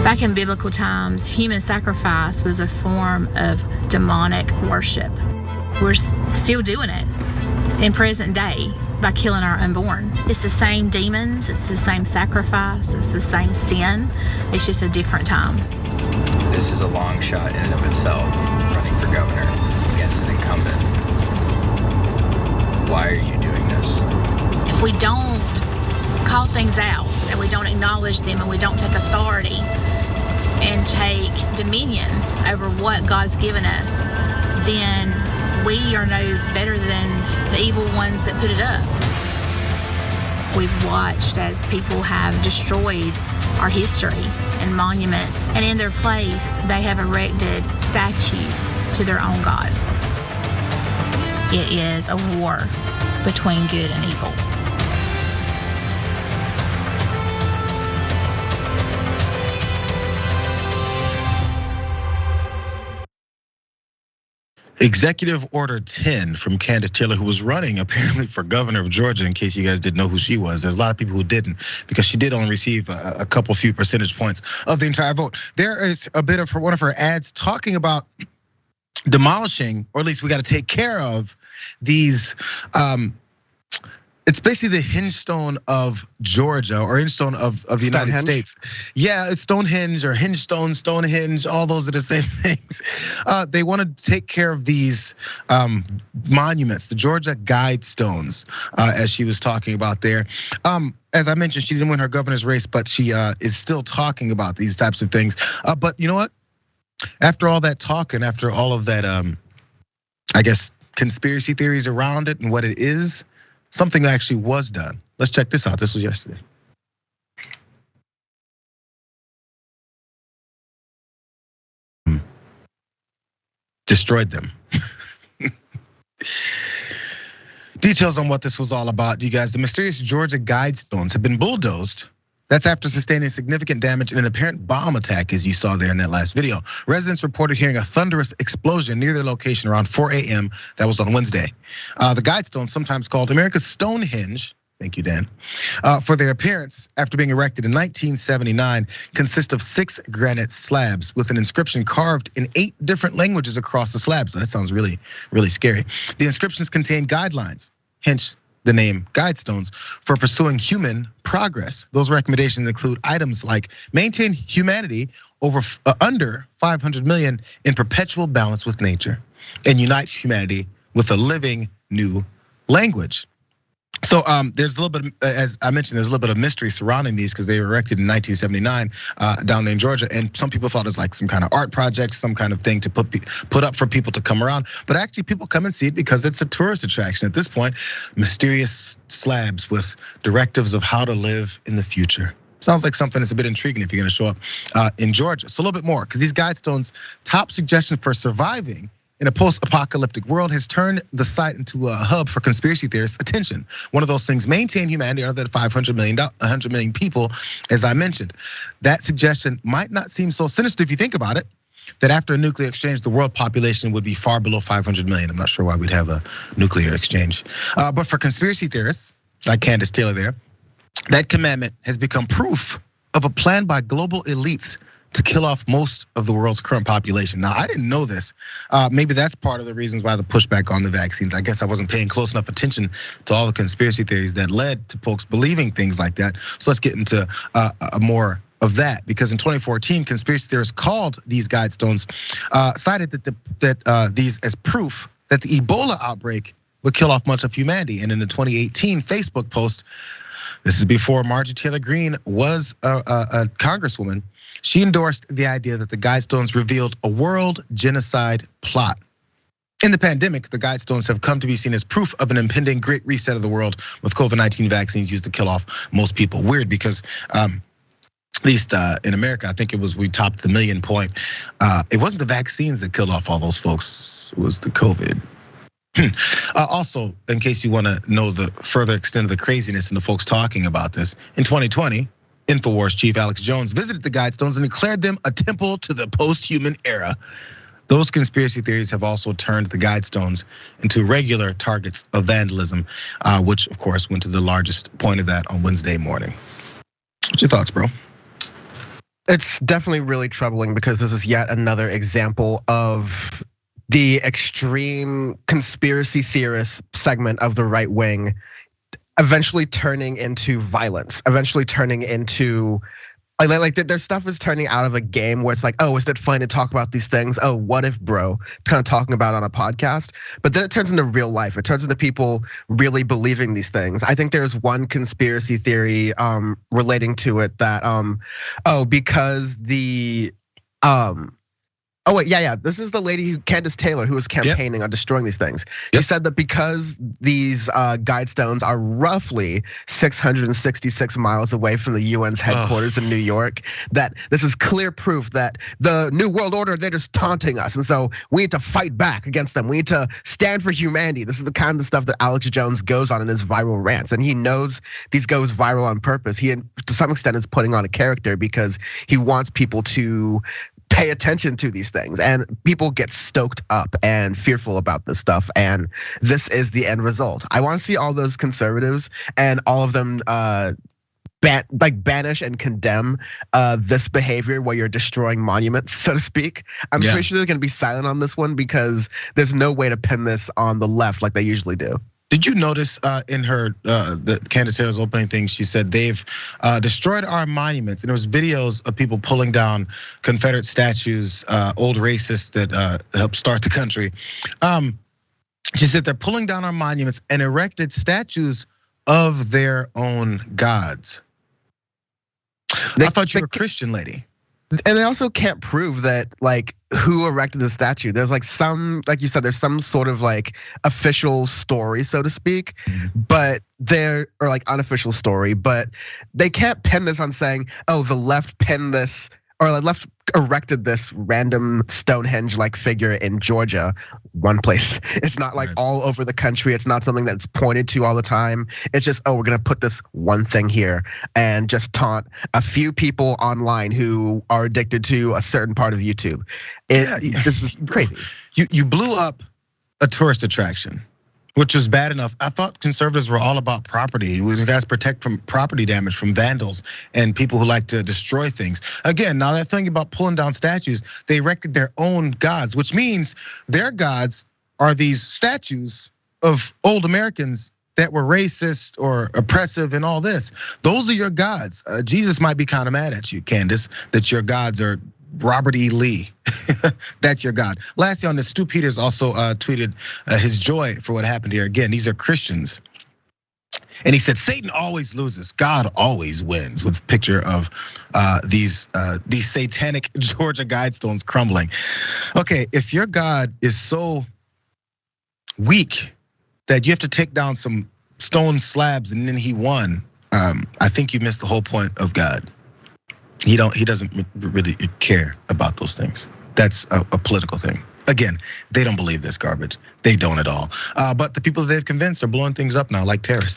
Back in biblical times, human sacrifice was a form of demonic worship. We're still doing it in present day by killing our unborn. It's the same demons, it's the same sacrifice, it's the same sin. It's just a different time. This is a long shot in and of itself, running for governor against an incumbent. Why are you doing this? If we don't call things out and we don't acknowledge them and we don't take authority and take dominion over what God's given us, then we are no better than the evil ones that put it up. We've watched as people have destroyed our history and monuments, and in their place, they have erected statues to their own gods. It is a war between good and evil. Executive Order 10 from Candace Taylor, who was running apparently for governor of Georgia, in case you guys didn't know who she was. There's a lot of people who didn't, because she did only receive a few percentage points of the entire vote. There is a bit of one of her ads talking about demolishing, or at least we got to take care of these. It's basically the hingestone of Georgia, or hingestone of the United States. Yeah, it's Stonehenge or Hingestone, Stonehenge, all those are the same things. They want to take care of these monuments, the Georgia Guidestones, as she was talking about there. As I mentioned, she didn't win her governor's race, but she is still talking about these types of things. But you know what? After all that talk and after all of that, I guess, conspiracy theories around it and what it is, something actually was done. Let's check this out. This was yesterday. Destroyed them. Details on what this was all about, you guys. The mysterious Georgia Guidestones have been bulldozed. That's after sustaining significant damage in an apparent bomb attack, as you saw there in that last video. Residents reported hearing a thunderous explosion near their location around 4 a.m. That was on Wednesday. The Guidestones, sometimes called America's Stonehenge, thank you, Dan, for their appearance after being erected in 1979, consist of 6 granite slabs with an inscription carved in 8 different languages across the slabs. So that sounds really, really scary. The inscriptions contain guidelines, hence the name Guidestones, for pursuing human progress. Those recommendations include items like maintain humanity under 500 million in perpetual balance with nature, and unite humanity with a living new language. So there's a little bit, as I mentioned, there's a little bit of mystery surrounding these because they were erected in 1979 down there in Georgia, and some people thought it was like some kind of art project, some kind of thing to put up for people to come around. But actually, people come and see it because it's a tourist attraction at this point. Mysterious slabs with directives of how to live in the future. Sounds like something that's a bit intriguing if you're going to show up in Georgia. So a little bit more, because these Guidestones' top suggestion for surviving in a post-apocalyptic world has turned the site into a hub for conspiracy theorists' attention. One of those things, maintain humanity under 100 million people, as I mentioned. That suggestion might not seem so sinister if you think about it, that after a nuclear exchange, the world population would be far below 500 million. I'm not sure why we'd have a nuclear exchange. But for conspiracy theorists, like Candace Taylor there, that commandment has become proof of a plan by global elites to kill off most of the world's current population. Now, I didn't know this. Maybe that's part of the reasons why the pushback on the vaccines. I guess I wasn't paying close enough attention to all the conspiracy theories that led to folks believing things like that. So let's get into more of that, because in 2014, conspiracy theorists called these Guidestones, cited that these as proof that the Ebola outbreak would kill off much of humanity. And in the 2018 Facebook post, this is before Marjorie Taylor Greene was a congresswoman, she endorsed the idea that the Guidestones revealed a world genocide plot. In the pandemic, the Guidestones have come to be seen as proof of an impending great reset of the world, with COVID-19 vaccines used to kill off most people. Weird, because at least in America, I think we topped the 1 million point. It wasn't the vaccines that killed off all those folks, it was the COVID. Also, in case you want to know the further extent of the craziness and the folks talking about this, in 2020, InfoWars chief Alex Jones visited the Guidestones and declared them a temple to the post-human era. Those conspiracy theories have also turned the Guidestones into regular targets of vandalism, which of course went to the largest point of that on Wednesday morning. What's your thoughts, bro? It's definitely really troubling because this is yet another example of the extreme conspiracy theorist segment of the right wing eventually turning into violence, eventually turning into like their stuff is turning out of a game where it's like, oh, is it fun to talk about these things? Oh, what if, bro? Kind of talking about on a podcast, but then it turns into real life. It turns into people really believing these things. I think there's one conspiracy theory relating to it that because the oh wait, yeah. This is the lady Candace Taylor, who was campaigning on destroying these things. She said that because these Guidestones are roughly 666 miles away from the UN's headquarters in New York, that this is clear proof that the New World Order, they're just taunting us, and so we need to fight back against them. We need to stand for humanity. This is the kind of stuff that Alex Jones goes on in his viral rants, and he knows these goes viral on purpose. He, to some extent, is putting on a character because he wants people to pay attention to these things, and people get stoked up and fearful about this stuff, and this is the end result. I want to see all those conservatives and all of them banish and condemn this behavior where you're destroying monuments, so to speak. I'm pretty sure they're gonna be silent on this one because there's no way to pin this on the left like they usually do. Did you notice in her the Candace Taylor's opening thing, she said they've destroyed our monuments, and there was videos of people pulling down Confederate statues, old racists that helped start the country. She said they're pulling down our monuments and erected statues of their own gods. I thought you were a Christian lady. And they also can't prove that like who erected the statue. There's like some, like you said, there's some sort of like official story, so to speak, but or like unofficial story, but they can't pin this on saying, oh, the left pinned this, or the left erected this random Stonehenge-like figure in Georgia, one place. It's not like all over the country. It's not something that's pointed to all the time. It's just, oh, we're gonna put this one thing here and just taunt a few people online who are addicted to a certain part of YouTube. This is crazy. You blew up a tourist attraction, which was bad enough. I thought conservatives were all about property. You guys protect from property damage from vandals and people who like to destroy things. Again, now that thing about pulling down statues, they erected their own gods, which means their gods are these statues of old Americans that were racist or oppressive and all this. Those are your gods. Jesus might be kind of mad at you, Candace, that your gods are Robert E. Lee. That's your God. Lastly on this, Stu Peters also tweeted his joy for what happened here. Again, these are Christians. And he said, Satan always loses, God always wins, with a picture of these satanic Georgia Guidestones crumbling. Okay, if your God is so weak that you have to take down some stone slabs and then he won, I think you missed the whole point of God. He doesn't really care about those things. That's a political thing. Again, they don't believe this garbage. They don't at all. But the people that they've convinced are blowing things up now like terrorists.